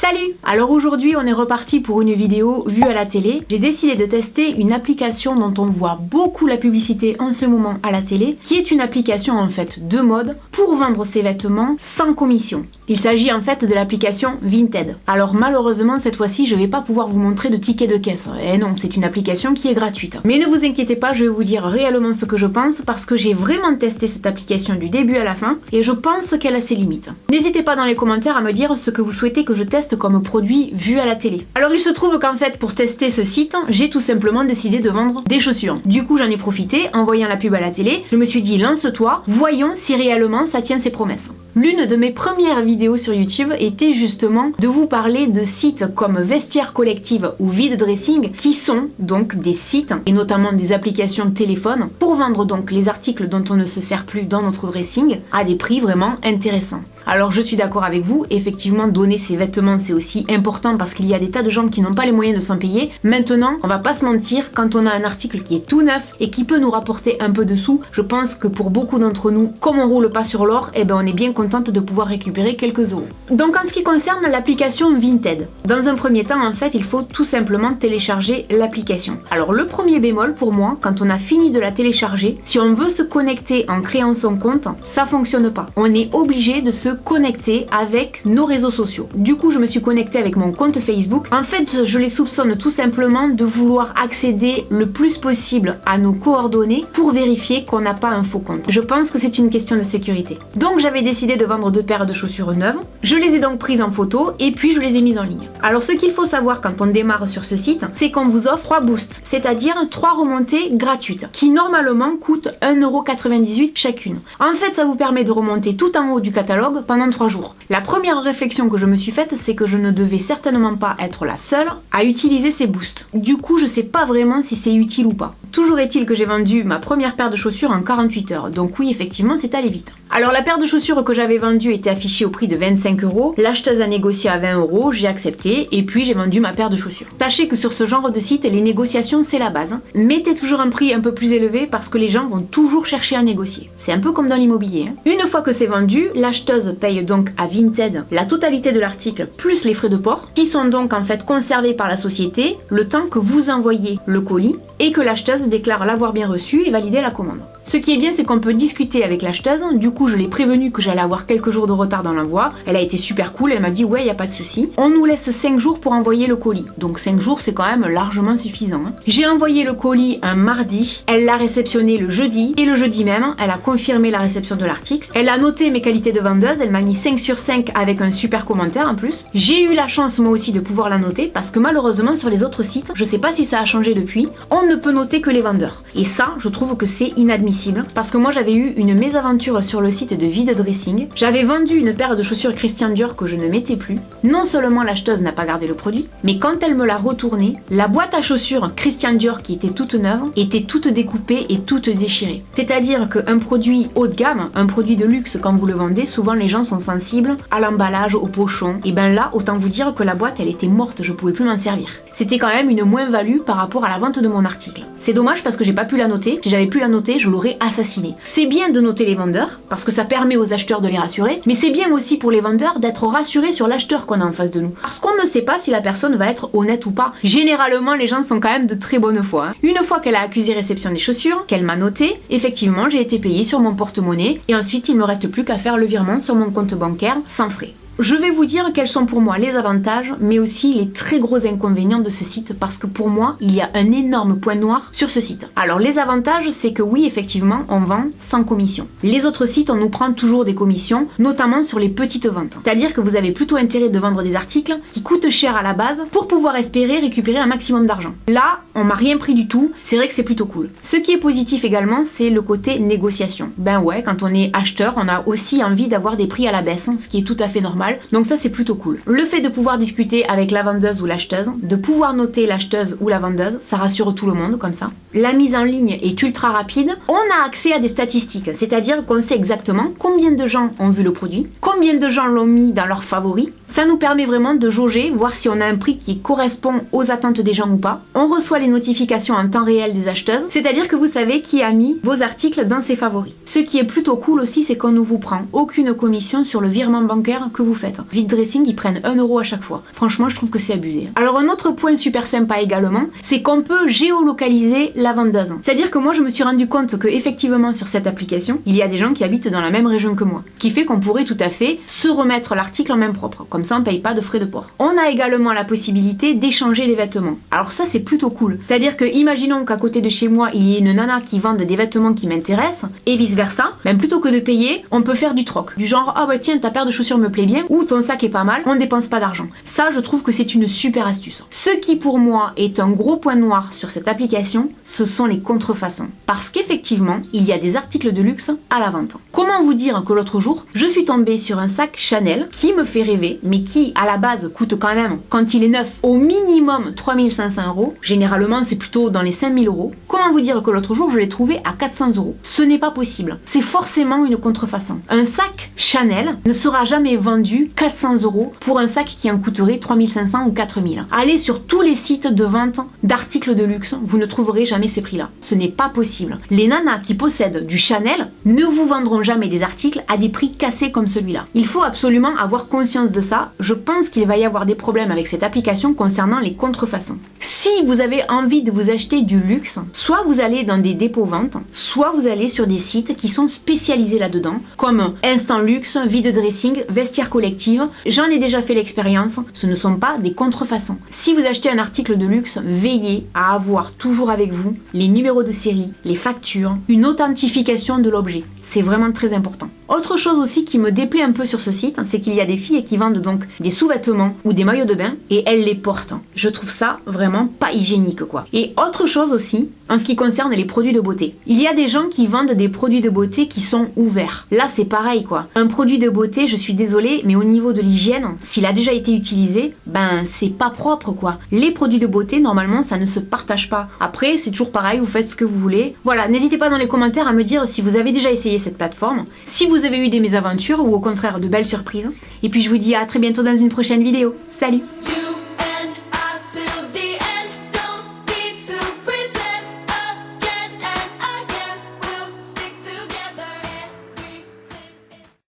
Salut! Alors aujourd'hui on est reparti pour une vidéo vue à la télé. J'ai décidé de tester une application dont on voit beaucoup la publicité en ce moment à la télé, qui est une application en fait de mode pour vendre ses vêtements sans commission. Il s'agit en fait de l'application Vinted. Alors malheureusement cette fois-ci je vais pas pouvoir vous montrer de ticket de caisse. Et non, c'est une application qui est gratuite. Mais ne vous inquiétez pas, je vais vous dire réellement ce que je pense parce que j'ai vraiment testé cette application du début à la fin et je pense qu'elle a ses limites. N'hésitez pas dans les commentaires à me dire ce que vous souhaitez que je teste comme produit vu à la télé. Alors il se trouve qu'en fait pour tester ce site, j'ai tout simplement décidé de vendre des chaussures. Du coup j'en ai profité en voyant la pub à la télé, je me suis dit lance-toi, voyons si réellement ça tient ses promesses. L'une de mes premières vidéos sur YouTube était justement de vous parler de sites comme Vestiaire Collective ou Vide Dressing qui sont donc des sites et notamment des applications de téléphone pour vendre donc les articles dont on ne se sert plus dans notre dressing à des prix vraiment intéressants. Alors je suis d'accord avec vous, effectivement donner ses vêtements c'est aussi important parce qu'il y a des tas de gens qui n'ont pas les moyens de s'en payer. Maintenant, on va pas se mentir, quand on a un article qui est tout neuf et qui peut nous rapporter un peu de sous, je pense que pour beaucoup d'entre nous, comme on roule pas sur l'or, eh ben on est bien contente de pouvoir récupérer quelques euros. Donc en ce qui concerne l'application Vinted, dans un premier temps en fait il faut tout simplement télécharger l'application. Alors le premier bémol pour moi, quand on a fini de la télécharger, si on veut se connecter en créant son compte, ça fonctionne pas. On est obligé de se connecter avec nos réseaux sociaux. Du coup je me suis connectée avec mon compte Facebook. En fait je les soupçonne tout simplement de vouloir accéder le plus possible à nos coordonnées pour vérifier qu'on n'a pas un faux compte. Je pense que c'est une question de sécurité. Donc j'avais décidé de vendre 2 paires de chaussures neuves. Je les ai donc prises en photo et puis je les ai mises en ligne. Alors ce qu'il faut savoir quand on démarre sur ce site, c'est qu'on vous offre 3 boosts, c'est-à-dire 3 remontées gratuites qui normalement coûtent 1,98€ chacune. En fait ça vous permet de remonter tout en haut du catalogue pendant 3 jours. La première réflexion que je me suis faite, c'est que je ne devais certainement pas être la seule à utiliser ces boosts. Du coup, je sais pas vraiment si c'est utile ou pas. Toujours est-il que j'ai vendu ma première paire de chaussures en 48 heures. Donc oui, effectivement, c'est allé vite. Alors la paire de chaussures que j'avais vendue était affichée au prix de 25€. L'acheteuse a négocié à 20€, j'ai accepté et puis j'ai vendu ma paire de chaussures. Sachez que sur ce genre de site, les négociations c'est la base. Mettez toujours un prix un peu plus élevé parce que les gens vont toujours chercher à négocier. C'est un peu comme dans l'immobilier. Une fois que c'est vendu, l'acheteuse paye donc à Vinted la totalité de l'article plus les frais de port qui sont donc en fait conservés par la société le temps que vous envoyez le colis et que l'acheteuse déclare l'avoir bien reçu et valider la commande. Ce qui est bien, c'est qu'on peut discuter avec l'acheteuse. Du coup, je l'ai prévenue que j'allais avoir quelques jours de retard dans l'envoi. Elle a été super cool, elle m'a dit ouais, y a pas de souci. On nous laisse 5 jours pour envoyer le colis. Donc 5 jours, c'est quand même largement suffisant. J'ai envoyé le colis un mardi, elle l'a réceptionné le jeudi et le jeudi même, elle a confirmé la réception de l'article. Elle a noté mes qualités de vendeuse, elle m'a mis 5 sur 5 avec un super commentaire en plus. J'ai eu la chance moi aussi de pouvoir la noter parce que malheureusement sur les autres sites, je sais pas si ça a changé depuis, on ne peut noter que les vendeurs. Et ça, je trouve que c'est inadmissible. Parce que moi j'avais eu une mésaventure sur le site de Vide Dressing. J'avais vendu une paire de chaussures Christian Dior que je ne mettais plus. Non seulement l'acheteuse n'a pas gardé le produit, mais quand elle me l'a retourné, la boîte à chaussures Christian Dior qui était toute neuve était toute découpée et toute déchirée. C'est-à-dire qu'un produit haut de gamme, un produit de luxe quand vous le vendez, souvent les gens sont sensibles à l'emballage, au pochon. Et ben là, autant vous dire que la boîte elle était morte, je pouvais plus m'en servir. C'était quand même une moins-value par rapport à la vente de mon article. C'est dommage parce que j'ai pas pu la noter. Si j'avais pu la noter, je l'aurais assassiné. C'est bien de noter les vendeurs parce que ça permet aux acheteurs de les rassurer, mais c'est bien aussi pour les vendeurs d'être rassurés sur l'acheteur qu'on a en face de nous. Parce qu'on ne sait pas si la personne va être honnête ou pas. Généralement, les gens sont quand même de très bonne foi. Une fois qu'elle a accusé réception des chaussures, qu'elle m'a noté, effectivement, j'ai été payée sur mon porte-monnaie et ensuite il me reste plus qu'à faire le virement sur mon compte bancaire sans frais. Je vais vous dire quels sont pour moi les avantages, mais aussi les très gros inconvénients de ce site, parce que pour moi, il y a un énorme point noir sur ce site. Alors les avantages, c'est que oui, effectivement, on vend sans commission. Les autres sites, on nous prend toujours des commissions, notamment sur les petites ventes. C'est-à-dire que vous avez plutôt intérêt de vendre des articles qui coûtent cher à la base pour pouvoir espérer récupérer un maximum d'argent. Là, on m'a rien pris du tout, c'est vrai que c'est plutôt cool. Ce qui est positif également, c'est le côté négociation. Ben ouais, quand on est acheteur, on a aussi envie d'avoir des prix à la baisse, ce qui est tout à fait normal. Donc ça c'est plutôt cool. Le fait de pouvoir discuter avec la vendeuse ou l'acheteuse, de pouvoir noter l'acheteuse ou la vendeuse, ça rassure tout le monde comme ça. La mise en ligne est ultra rapide. On a accès à des statistiques, c'est-à-dire qu'on sait exactement combien de gens ont vu le produit, combien de gens l'ont mis dans leurs favoris. Ça nous permet vraiment de jauger, voir si on a un prix qui correspond aux attentes des gens ou pas. On reçoit les notifications en temps réel des acheteuses, c'est-à-dire que vous savez qui a mis vos articles dans ses favoris. Ce qui est plutôt cool aussi, c'est qu'on ne vous prend aucune commission sur le virement bancaire que vous vous faites. Vide dressing, ils prennent 1 € à chaque fois. Franchement, je trouve que c'est abusé. Alors un autre point super sympa également, c'est qu'on peut géolocaliser la vendeuse. C'est-à-dire que moi je me suis rendu compte que effectivement sur cette application, il y a des gens qui habitent dans la même région que moi. Ce qui fait qu'on pourrait tout à fait se remettre l'article en main propre. Comme ça on paye pas de frais de port. On a également la possibilité d'échanger des vêtements. Alors ça c'est plutôt cool. C'est-à-dire que imaginons qu'à côté de chez moi il y ait une nana qui vende des vêtements qui m'intéressent et vice versa. Même plutôt que de payer, on peut faire du troc. Du genre ah bah tiens ta paire de chaussures me plaît bien ou ton sac est pas mal, on ne dépense pas d'argent. Ça je trouve que c'est une super astuce. Ce qui pour moi est un gros point noir sur cette application, ce sont les contrefaçons. Parce qu'effectivement, il y a des articles de luxe à la vente. Comment vous dire que l'autre jour, je suis tombée sur un sac Chanel qui me fait rêver, mais qui à la base coûte quand même, quand il est neuf, au minimum 3500 €. Généralement, c'est plutôt dans les 5000 €. Comment vous dire que l'autre jour, je l'ai trouvé à 400 €. Ce n'est pas possible. C'est forcément une contrefaçon. Un sac Chanel ne sera jamais vendu 400 € pour un sac qui en coûterait 3500 ou 4000. Allez sur tous les sites de vente d'articles de luxe, vous ne trouverez jamais ces prix-là. Ce n'est pas possible. Les nanas qui possèdent du Chanel ne vous vendront jamais des articles à des prix cassés comme celui-là. Il faut absolument avoir conscience de ça. Je pense qu'il va y avoir des problèmes avec cette application concernant les contrefaçons. Si vous avez envie de vous acheter du luxe, soit vous allez dans des dépôts-ventes, soit vous allez sur des sites qui sont spécialisés là-dedans, comme Instant Luxe, Vide Dressing, Vestiaire Collective. J'en ai déjà fait l'expérience, ce ne sont pas des contrefaçons. Si vous achetez un article de luxe, veillez à avoir toujours avec vous les numéros de série, les factures, une authentification de l'objet. C'est vraiment très important. Autre chose aussi qui me déplaît un peu sur ce site, c'est qu'il y a des filles qui vendent donc des sous-vêtements ou des maillots de bain et elles les portent. Je trouve ça vraiment pas hygiénique quoi. Et autre chose aussi, en ce qui concerne les produits de beauté. Il y a des gens qui vendent des produits de beauté qui sont ouverts. Là c'est pareil quoi. Un produit de beauté, je suis désolée, mais au niveau de l'hygiène, s'il a déjà été utilisé, ben c'est pas propre quoi. Les produits de beauté, normalement, ça ne se partage pas. Après, c'est toujours pareil, vous faites ce que vous voulez. Voilà, n'hésitez pas dans les commentaires à me dire si vous avez déjà essayé cette plateforme, si vous avez eu des mésaventures ou au contraire de belles surprises. Et puis je vous dis à très bientôt dans une prochaine vidéo. Salut!